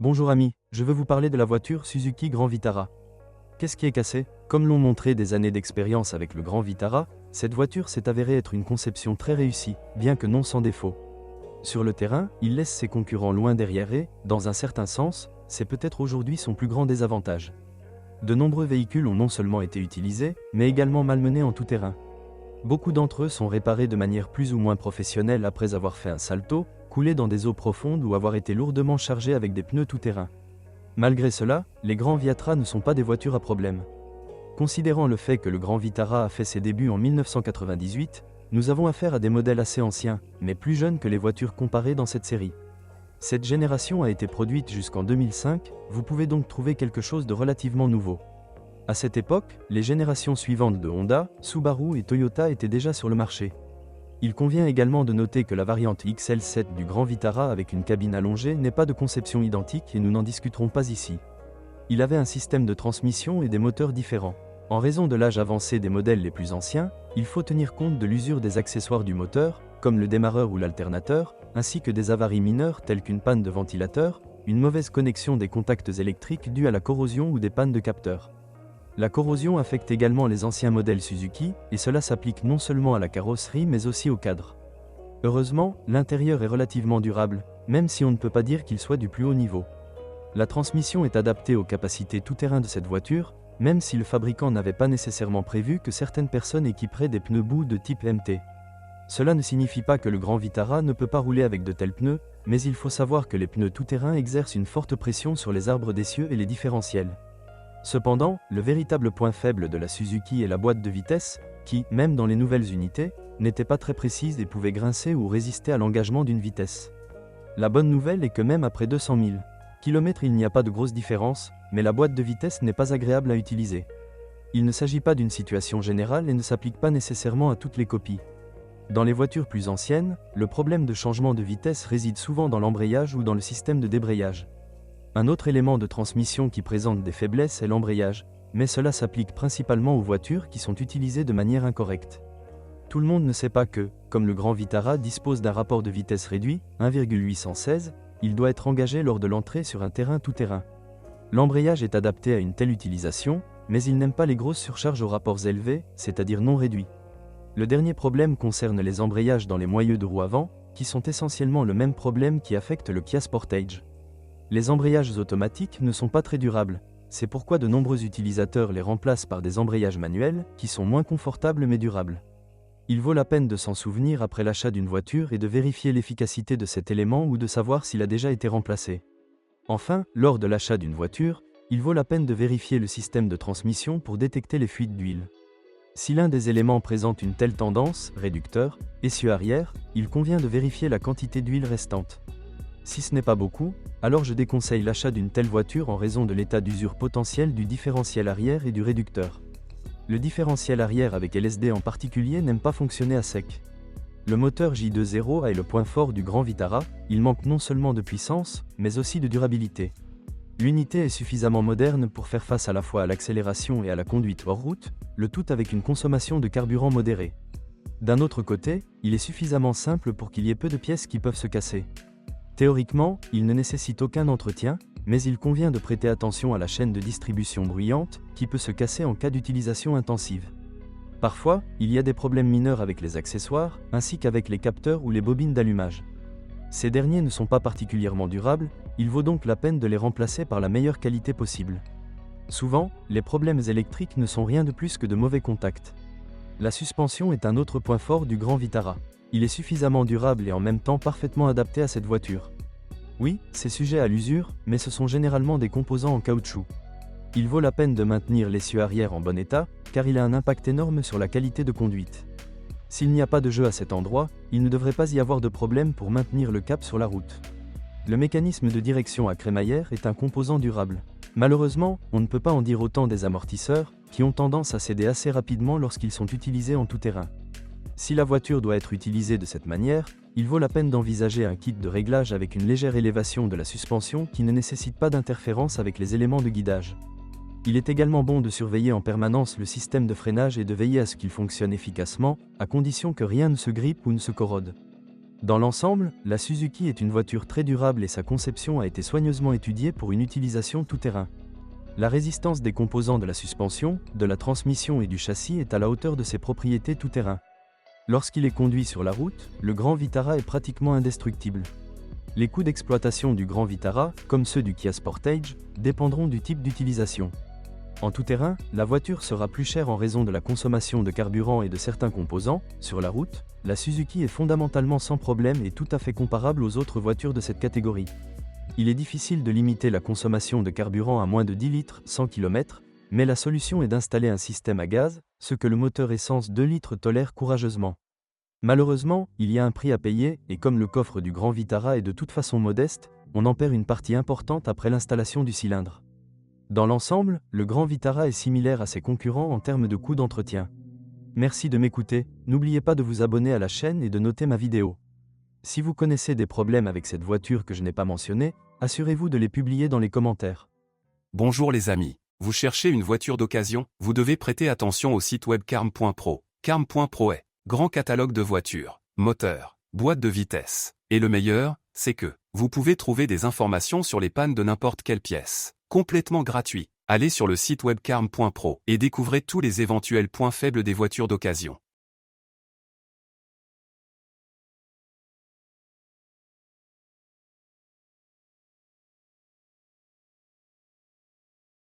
Bonjour amis, je veux vous parler de la voiture Suzuki Grand Vitara. Qu'est-ce qui est cassé? Comme l'ont montré des années d'expérience avec le Grand Vitara, cette voiture s'est avérée être une conception très réussie, bien que non sans défaut. Sur le terrain, il laisse ses concurrents loin derrière et, dans un certain sens, c'est peut-être aujourd'hui son plus grand désavantage. De nombreux véhicules ont non seulement été utilisés, mais également malmenés en tout terrain. Beaucoup d'entre eux sont réparés de manière plus ou moins professionnelle après avoir fait un salto, coulé dans des eaux profondes ou avoir été lourdement chargés avec des pneus tout-terrain. Malgré cela, les Grands Vitara ne sont pas des voitures à problème. Considérant le fait que le Grand Vitara a fait ses débuts en 1998, nous avons affaire à des modèles assez anciens, mais plus jeunes que les voitures comparées dans cette série. Cette génération a été produite jusqu'en 2005, vous pouvez donc trouver quelque chose de relativement nouveau. À cette époque, les générations suivantes de Honda, Subaru et Toyota étaient déjà sur le marché. Il convient également de noter que la variante XL7 du Grand Vitara avec une cabine allongée n'est pas de conception identique et nous n'en discuterons pas ici. Il avait un système de transmission et des moteurs différents. En raison de l'âge avancé des modèles les plus anciens, il faut tenir compte de l'usure des accessoires du moteur, comme le démarreur ou l'alternateur, ainsi que des avaries mineures telles qu'une panne de ventilateur, une mauvaise connexion des contacts électriques due à la corrosion ou des pannes de capteurs. La corrosion affecte également les anciens modèles Suzuki, et cela s'applique non seulement à la carrosserie mais aussi au cadre. Heureusement, l'intérieur est relativement durable, même si on ne peut pas dire qu'il soit du plus haut niveau. La transmission est adaptée aux capacités tout-terrain de cette voiture, même si le fabricant n'avait pas nécessairement prévu que certaines personnes équiperaient des pneus boue de type MT. Cela ne signifie pas que le Grand Vitara ne peut pas rouler avec de tels pneus, mais il faut savoir que les pneus tout-terrain exercent une forte pression sur les arbres d'essieu et les différentiels. Cependant, le véritable point faible de la Suzuki est la boîte de vitesse, qui, même dans les nouvelles unités, n'était pas très précise et pouvait grincer ou résister à l'engagement d'une vitesse. La bonne nouvelle est que même après 200 000 km il n'y a pas de grosse différence, mais la boîte de vitesse n'est pas agréable à utiliser. Il ne s'agit pas d'une situation générale et ne s'applique pas nécessairement à toutes les copies. Dans les voitures plus anciennes, le problème de changement de vitesse réside souvent dans l'embrayage ou dans le système de débrayage. Un autre élément de transmission qui présente des faiblesses est l'embrayage, mais cela s'applique principalement aux voitures qui sont utilisées de manière incorrecte. Tout le monde ne sait pas que, comme le Grand Vitara dispose d'un rapport de vitesse réduit, 1,816, il doit être engagé lors de l'entrée sur un terrain tout-terrain. L'embrayage est adapté à une telle utilisation, mais il n'aime pas les grosses surcharges aux rapports élevés, c'est-à-dire non réduits. Le dernier problème concerne les embrayages dans les moyeux de roue avant, qui sont essentiellement le même problème qui affecte le Kia Sportage. Les embrayages automatiques ne sont pas très durables, c'est pourquoi de nombreux utilisateurs les remplacent par des embrayages manuels, qui sont moins confortables mais durables. Il vaut la peine de s'en souvenir après l'achat d'une voiture et de vérifier l'efficacité de cet élément ou de savoir s'il a déjà été remplacé. Enfin, lors de l'achat d'une voiture, il vaut la peine de vérifier le système de transmission pour détecter les fuites d'huile. Si l'un des éléments présente une telle tendance, réducteur, essieu arrière, il convient de vérifier la quantité d'huile restante. Si ce n'est pas beaucoup, alors je déconseille l'achat d'une telle voiture en raison de l'état d'usure potentiel du différentiel arrière et du réducteur. Le différentiel arrière avec LSD en particulier n'aime pas fonctionner à sec. Le moteur J20A est le point fort du Grand Vitara, il manque non seulement de puissance, mais aussi de durabilité. L'unité est suffisamment moderne pour faire face à la fois à l'accélération et à la conduite hors route, le tout avec une consommation de carburant modérée. D'un autre côté, il est suffisamment simple pour qu'il y ait peu de pièces qui peuvent se casser. Théoriquement, il ne nécessite aucun entretien, mais il convient de prêter attention à la chaîne de distribution bruyante, qui peut se casser en cas d'utilisation intensive. Parfois, il y a des problèmes mineurs avec les accessoires, ainsi qu'avec les capteurs ou les bobines d'allumage. Ces derniers ne sont pas particulièrement durables, il vaut donc la peine de les remplacer par la meilleure qualité possible. Souvent, les problèmes électriques ne sont rien de plus que de mauvais contacts. La suspension est un autre point fort du Grand Vitara. Il est suffisamment durable et en même temps parfaitement adapté à cette voiture. Oui, c'est sujet à l'usure, mais ce sont généralement des composants en caoutchouc. Il vaut la peine de maintenir l'essieu arrière en bon état, car il a un impact énorme sur la qualité de conduite. S'il n'y a pas de jeu à cet endroit, il ne devrait pas y avoir de problème pour maintenir le cap sur la route. Le mécanisme de direction à crémaillère est un composant durable. Malheureusement, on ne peut pas en dire autant des amortisseurs, qui ont tendance à céder assez rapidement lorsqu'ils sont utilisés en tout terrain. Si la voiture doit être utilisée de cette manière, il vaut la peine d'envisager un kit de réglage avec une légère élévation de la suspension qui ne nécessite pas d'interférence avec les éléments de guidage. Il est également bon de surveiller en permanence le système de freinage et de veiller à ce qu'il fonctionne efficacement, à condition que rien ne se grippe ou ne se corrode. Dans l'ensemble, la Suzuki est une voiture très durable et sa conception a été soigneusement étudiée pour une utilisation tout-terrain. La résistance des composants de la suspension, de la transmission et du châssis est à la hauteur de ses propriétés tout-terrain. Lorsqu'il est conduit sur la route, le Grand Vitara est pratiquement indestructible. Les coûts d'exploitation du Grand Vitara, comme ceux du Kia Sportage, dépendront du type d'utilisation. En tout-terrain, la voiture sera plus chère en raison de la consommation de carburant et de certains composants. Sur la route, la Suzuki est fondamentalement sans problème et tout à fait comparable aux autres voitures de cette catégorie. Il est difficile de limiter la consommation de carburant à moins de 10 litres 100 km, mais la solution est d'installer un système à gaz, ce que le moteur essence 2 litres tolère courageusement. Malheureusement, il y a un prix à payer, et comme le coffre du Grand Vitara est de toute façon modeste, on en perd une partie importante après l'installation du cylindre. Dans l'ensemble, le Grand Vitara est similaire à ses concurrents en termes de coûts d'entretien. Merci de m'écouter, n'oubliez pas de vous abonner à la chaîne et de noter ma vidéo. Si vous connaissez des problèmes avec cette voiture que je n'ai pas mentionné, assurez-vous de les publier dans les commentaires. Bonjour les amis, vous cherchez une voiture d'occasion, vous devez prêter attention au site web carm.pro. Carm.pro est grand catalogue de voitures, moteurs, boîtes de vitesse. Et le meilleur, c'est que vous pouvez trouver des informations sur les pannes de n'importe quelle pièce. Complètement gratuit. Allez sur le site web carm.pro et découvrez tous les éventuels points faibles des voitures d'occasion.